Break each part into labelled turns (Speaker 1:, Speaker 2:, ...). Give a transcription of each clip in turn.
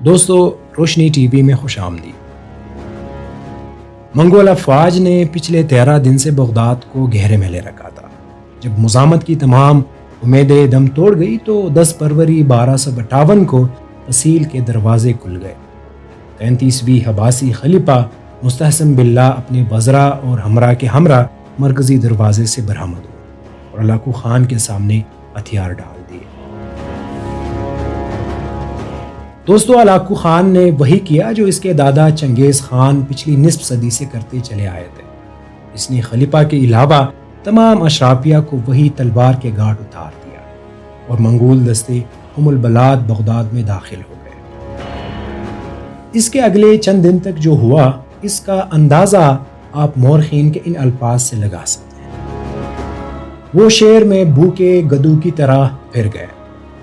Speaker 1: دوستو، روشنی T V میں خوش آمدید۔ منگول افواج نے پچھلے 13 دن سے بغداد کو گہرے میں لے رکھا تھا۔ جب مزاحمت کی تمام امیدیں دم توڑ گئی تو 10 فروری 1252 کو فصیل کے دروازے کھل گئے۔ 33ویں حباسی خلیفہ مستحسن باللہ اپنے وزراء اور ہمراہ کے ہمراہ مرکزی دروازے سے برآمد ہوئے اور علاقو خان کے سامنے ہتھیار ڈال دیے۔ دوستو، علاقو خان نے وہی کیا جو اس کے دادا چنگیز خان پچھلی نصف صدی سے کرتے چلے آئے تھے۔ اس نے خلیفہ کے علاوہ تمام اشرافیہ کو وہی تلوار کے گھاٹ اتار دیا اور منگول دستے البلاد بغداد میں داخل ہو گئے۔ اس کے اگلے چند دن تک جو ہوا، اس کا اندازہ آپ مورخین کے ان الفاظ سے لگا سکتے ہیں: وہ شہر میں بھوکے گدو کی طرح پھر گئے،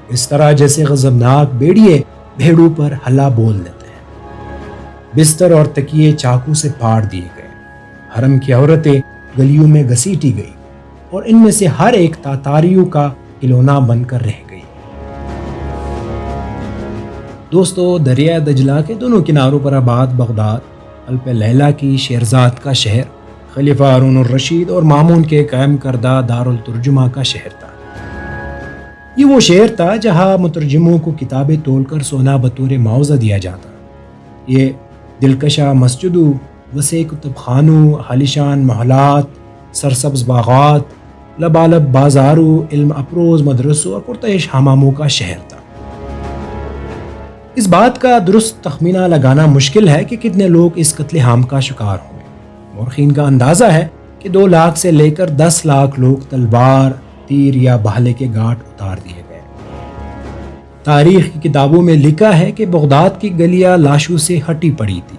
Speaker 1: اس طرح جیسے غضبناک بھیڑیے بھیڑوں پر ہلا بول دیتے ہیں۔ بستر اور تکیے چاقو سے پھاڑ دیے گئے، حرم کی عورتیں گلیوں میں گھسیٹی گئی اور ان میں سے ہر ایک تاتاریوں کا کھلونا بن کر رہ گئی۔ دوستو، دریا دجلہ کے دونوں کناروں پر آباد بغداد الپ لیلہ کی شہرزاد کا شہر، خلیفہ ہارون الرشید اور مامون کے قائم کردہ دارالترجمہ کا شہر تھا۔ یہ وہ شہر تھا جہاں مترجموں کو کتابیں تول کر سونا بطور معاوضہ دیا جاتا۔ یہ دلکشا مسجدوں، وسیع کتب خانوں، عالیشان محلات، سرسبز باغات، لبالب بازاروں، علم افروز مدرسوں اور پرتعیش حماموں کا شہر تھا۔ اس بات کا درست تخمینہ لگانا مشکل ہے کہ کتنے لوگ اس قتل عام کا شکار ہوئے۔ مورخین کا اندازہ ہے کہ 2 لاکھ سے لے کر 10 لاکھ لوگ تلوار، تیر یا بھالے کے گھاٹ اتار دیے گئے۔ تاریخ کی کتابوں میں لکھا ہے کہ بغداد کی گلیاں لاشوں سے ہٹی پڑی تھی۔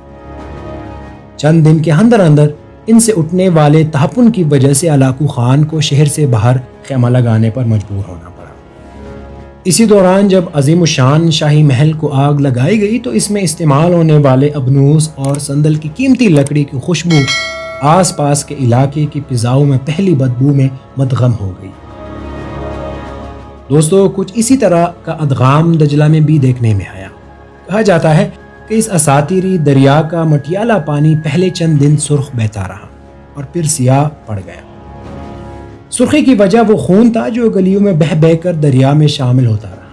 Speaker 1: چند دن کے اندر ان سے اٹھنے والے تحفن کی وجہ سے علاقو خان کو شہر سے باہر خیمہ لگانے پر مجبور ہونا پڑا۔ اسی دوران جب عظیم الشان شاہی محل کو آگ لگائی گئی تو اس میں استعمال ہونے والے ابنوس اور سندل کی قیمتی لکڑی کی خوشبو آس پاس کے علاقے کی فضاؤں میں پہلی بدبو میں مدغم ہو گئی۔ دوستو، کچھ اسی طرح کا ادغام دجلہ میں بھی دیکھنے میں آیا۔ کہا جاتا ہے کہ اس اساطیری دریا کا مٹیالہ پانی پہلے چند دن سرخ بہتا رہا اور پھر سیاہ پڑ گیا۔ سرخی کی وجہ وہ خون تھا جو گلیوں میں بہہ بہہ کر دریا میں شامل ہوتا رہا،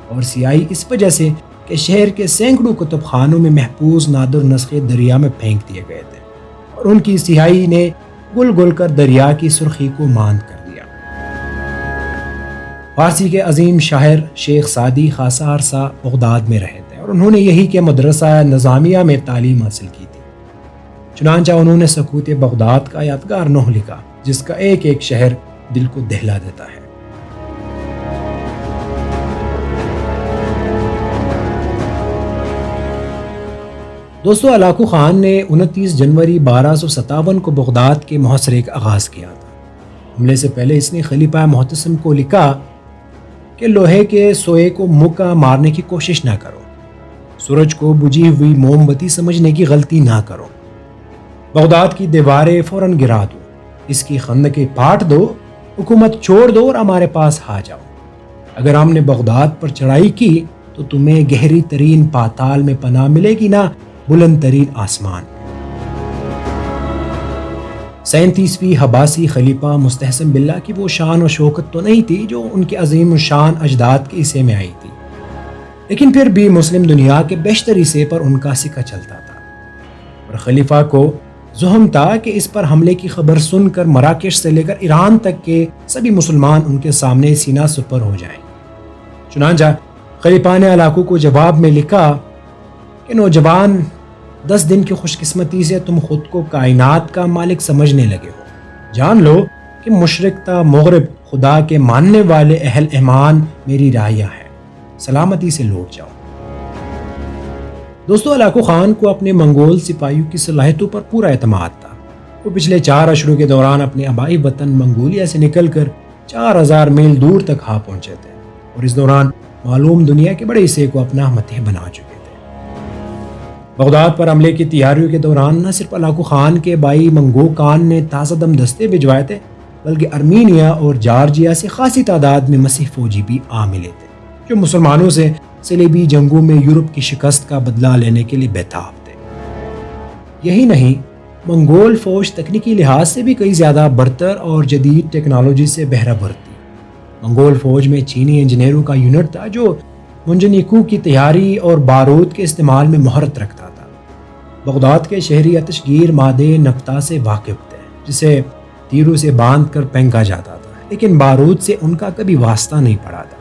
Speaker 1: اور سیاہی اس وجہ سے کہ شہر کے سینکڑوں کتب خانوں میں محفوظ نادر نسخے دریا میں پھینک دیے گئے تھے اور ان کی سیاہی نے گل گل کر دریا کی سرخی کو ماند کر دیا۔ فارسی کے عظیم شاعر شیخ سعدی خاصا عرصہ بغداد میں رہے تھے اور انہوں نے یہی کہ مدرسہ نظامیہ میں تعلیم حاصل کی تھی۔ چنانچہ انہوں نے سکوت بغداد کا یادگار نوح لکھا جس کا ایک ایک شہر دل کو دہلا دیتا ہے۔ دوستو، علاقو خان نے 29 جنوری 1257 کو بغداد کے محاصرے کا آغاز کیا تھا۔ حملے سے پہلے اس نے خلیفہ محتشم کو لکھا کہ لوہے کے سوئے کو مکہ مارنے کی کوشش نہ کرو، سورج کو بجھی ہوئی موم بتی سمجھنے کی غلطی نہ کرو، بغداد کی دیواریں فوراً گرا دو، اس کی خندقیں پاٹ دو، حکومت چھوڑ دو اور ہمارے پاس آ جاؤ۔ اگر ہم نے بغداد پر چڑھائی کی تو تمہیں گہری ترین پاتال میں پناہ ملے گی، نہ بلند ترین آسمان۔ 37ویں حباسی خلیفہ مستحسن باللہ کی وہ شان و شوکت تو نہیں تھی جو ان کے عظیم الشان اجداد کے حصے میں آئی تھی، لیکن پھر بھی مسلم دنیا کے بیشتر حصے پر ان کا سکہ چلتا تھا اور خلیفہ کو زحم تھا کہ اس پر حملے کی خبر سن کر مراکش سے لے کر ایران تک کے سبھی مسلمان ان کے سامنے سینہ سپر ہو جائیں۔ چنانچہ خلیفہ نے علاقوں کو جواب میں لکھا کہ نوجوان، 10 دن کی خوش قسمتی سے تم خود کو کائنات کا مالک سمجھنے لگے ہو۔ جان لو کہ مشرق تا مغرب خدا کے ماننے والے اہل ایمان میری رعایا ہے، سلامتی سے لوٹ جاؤ۔ دوستو، علاقو خان کو اپنے منگول سپاہیوں کی صلاحیتوں پر پورا اعتماد تھا۔ وہ پچھلے 4 اشروں کے دوران اپنے آبائی وطن منگولیا سے نکل کر 4000 میل دور تک آ پہنچے تھے اور اس دوران معلوم دنیا کے بڑے حصے کو اپنا متحد بنا چکے تھے۔ بغداد پر حملے کی تیاریوں کے دوران نہ صرف علاقو خان کے بھائی منگو خان نے تازہ دم دستے بھجوائے تھے، بلکہ ارمینیا اور جارجیا سے خاصی تعداد میں مسیح فوجی بھی آ ملے تھے جو مسلمانوں سے صلیبی جنگوں میں یورپ کی شکست کا بدلہ لینے کے لیے بیتاب تھے۔ یہی نہیں، منگول فوج تکنیکی لحاظ سے بھی کئی زیادہ برتر اور جدید ٹیکنالوجی سے بہرہ بر تھی۔ منگول فوج میں چینی انجینئروں کا یونٹ تھا جو منجنیقوں کی تیاری اور بارود کے استعمال میں مہارت رکھتا تھا۔ بغداد کے شہری آتش گیر مادے نفتا سے واقف تھے، جسے تیروں سے باندھ کر پھینکا جاتا تھا، لیکن بارود سے ان کا کبھی واسطہ نہیں پڑا تھا۔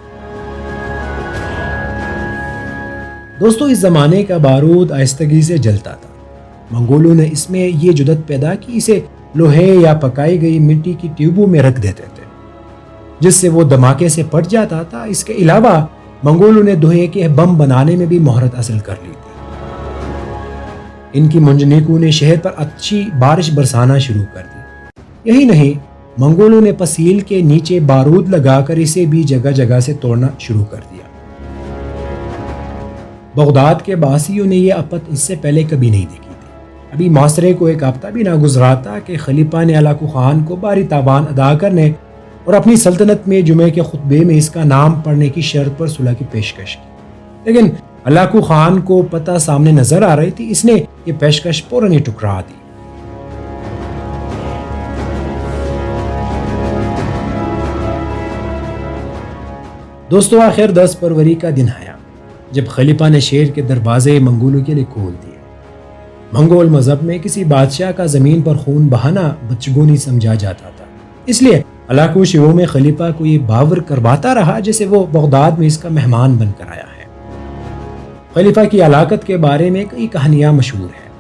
Speaker 1: دوستو، اس زمانے کا بارود آہستگی سے جلتا تھا۔ منگولوں نے اس میں یہ جدت پیدا کی، اسے لوہے یا پکائی گئی مٹی کی ٹیوبوں میں رکھ دیتے تھے جس سے وہ دھماکے سے پھٹ جاتا تھا۔ اس کے علاوہ منگولوں نے دھوئے کے بم بنانے میں بھی مہارت حاصل کر لی تھی۔ ان کی منجنیقوں نے شہر پر اچھی بارش برسانا شروع کر دی۔ یہی نہیں، منگولوں نے پسیل کے نیچے بارود لگا کر اسے بھی جگہ جگہ سے توڑنا شروع کر دیا۔ بغداد کے باسیوں نے یہ آفت اس سے پہلے کبھی نہیں دیکھی تھی۔ ابھی معاشرے کو ایک ہفتہ بھی نہ گزرا تھا کہ خلیفہ نے علاقو خان کو بھاری تاوان ادا کرنے اور اپنی سلطنت میں جمعے کے خطبے میں اس کا نام پڑھنے کی شرط پر صلح کی پیشکش کی، لیکن علاقو خان کو پتہ سامنے نظر آ رہی تھی۔ اس نے یہ پیشکش فوراً ہی ٹکرا دی۔ دوستو، آخر 10 فروری کا دن آیا جب خلیفہ نے شہر کے دروازے منگولوں کے لیے کھول دیے۔ منگول مذہب میں کسی بادشاہ کا زمین پر خون بہانا بدشگونی سمجھا جاتا تھا، اس لیے علاقوں شیعوں میں خلیفہ کو یہ باور کرواتا رہا جیسے وہ بغداد میں اس کا مہمان بن کر آیا ہے۔ خلیفہ کی علاقت کے بارے میں کئی کہانیاں مشہور ہیں،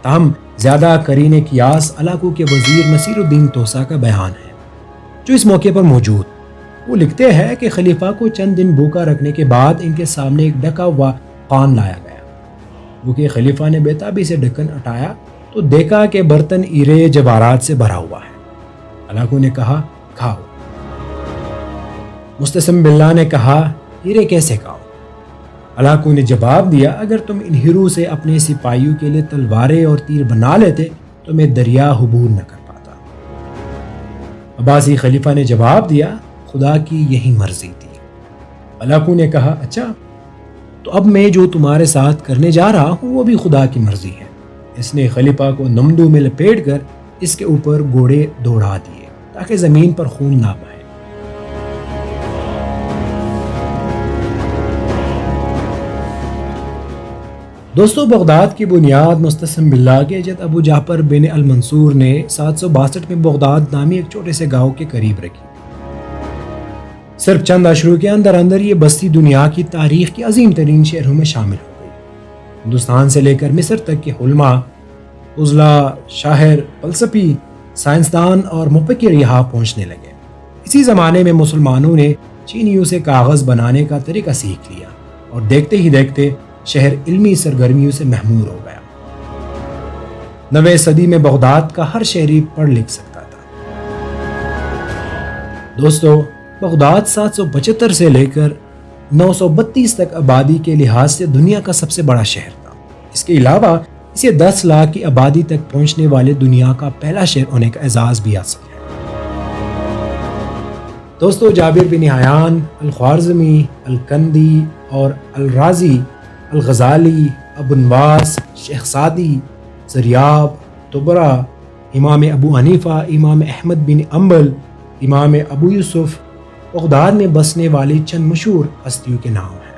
Speaker 1: تاہم زیادہ قرین قیاس علاقوں کے وزیر نصیر الدین توسا کا بیان ہے جو اس موقع پر موجود۔ وہ لکھتے ہیں کہ خلیفہ کو چند دن بھوکا رکھنے کے بعد ان کے سامنے ایک ڈھکا ہوا پان لایا گیا۔ کیونکہ خلیفہ نے بیتابی سے ڈھکن ہٹایا تو دیکھا کہ برتن ہیرے جواہرات سے بھرا ہوا ہے۔ علاقوں نے کہا، کھاؤ۔ مستسم باللہ نے کہا، ہیرے کیسے کھاؤ؟ علاقوں نے جواب دیا، اگر تم ان ہیروں سے اپنے سپاہیوں کے لیے تلواریں اور تیر بنا لیتے تو میں دریا عبور نہ کر پاتا۔ عباسی خلیفہ نے جواب دیا، خدا کی یہی مرضی تھی۔ علاقوں نے کہا، اچھا تو اب میں جو تمہارے ساتھ کرنے جا رہا ہوں وہ بھی خدا کی مرضی ہے۔ اس نے خلیفہ کو نمدوں میں لپیٹ کر اس کے اوپر گھوڑے دوڑا دیے تاکہ زمین پر خون نہ بہے۔ دوستو، بغداد کی بنیاد مستسم باللہ کے جد ابو جعفر بن المنصور نے 762 میں بغداد نامی ایک چھوٹے سے گاؤں کے قریب رکھی۔ صرف چند اشروں کے اندر اندر یہ بستی دنیا کی تاریخ کے عظیم ترین شہروں میں شامل ہو گئی۔ ہندوستان سے لے کر مصر تک کے علماء، عظلاء، شاعر، فلسفی، سائنسدان اور مفکر یہاں پہنچنے لگے۔ اسی زمانے میں مسلمانوں نے چینیوں سے کاغذ بنانے کا طریقہ سیکھ لیا اور دیکھتے ہی دیکھتے شہر علمی سرگرمیوں سے محمور ہو گیا۔ 9ویں صدی میں بغداد کا ہر شہری پڑھ لکھ سکتا تھا۔ دوستو، بغداد 775 سے لے کر 932 تک آبادی کے لحاظ سے دنیا کا سب سے بڑا شہر تھا۔ اس کے علاوہ اسے 10 لاکھ کی آبادی تک پہنچنے والے دنیا کا پہلا شہر ہونے کا اعزاز بھی حاصل ہے۔ دوستو، جابر بن حیان، الخوارزمی، الکندی اور الرازی، الغزالی، ابو نواس، شیخ سعدی، زریاب، طبرہ، امام ابو حنیفہ، امام احمد بن انبل، امام ابو یوسف بغداد میں بسنے والی چند مشہور ہستیوں کے نام ہیں۔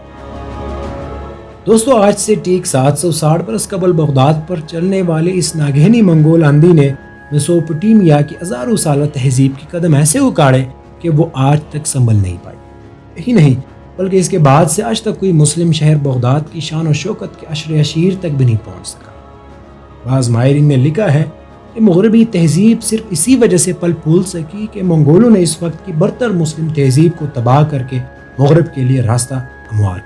Speaker 1: دوستو، آج سے ٹھیک 760 برس قبل بغداد پر چلنے والے اس ناگہنی منگول آندھی نے میسوپوٹیمیا کی ہزاروں سالہ تہذیب کی قدم ایسے اکاڑے کہ وہ آج تک سنبھل نہیں پائی۔ یہی نہیں بلکہ اس کے بعد سے آج تک کوئی مسلم شہر بغداد کی شان و شوکت کے عشر عشیر تک بھی نہیں پہنچ سکا۔ بعض ماہرین نے لکھا ہے کہ مغربی تہذیب صرف اسی وجہ سے پل پھول سکی کہ منگولوں نے اس وقت کی برتر مسلم تہذیب کو تباہ کر کے مغرب کے لیے راستہ ہموار